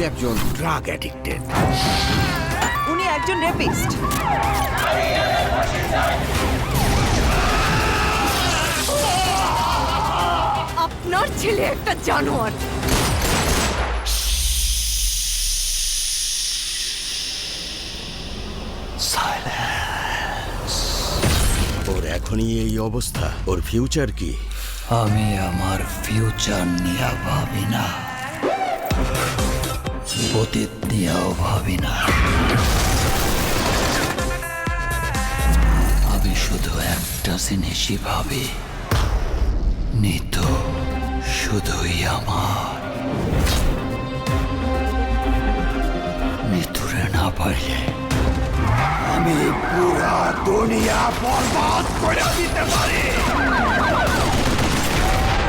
একজন drug addicted. উনি একজন রেপিস্ট। আপনার ছেলে একটা জানোয়ার। ওর এখনই এই অবস্থা, ওর ফিউচার কি? আমি আমার ফিউচার নিয়ে ভাবি না, অতীত নিয়েও ভাবি না। আমি শুধু একটা জিনিসই ভাবি, নিতু শুধুই আমার। নিতুরে না পাইলে আমি পুরা দুনিয়া বরবাদ করে দিতে পারি।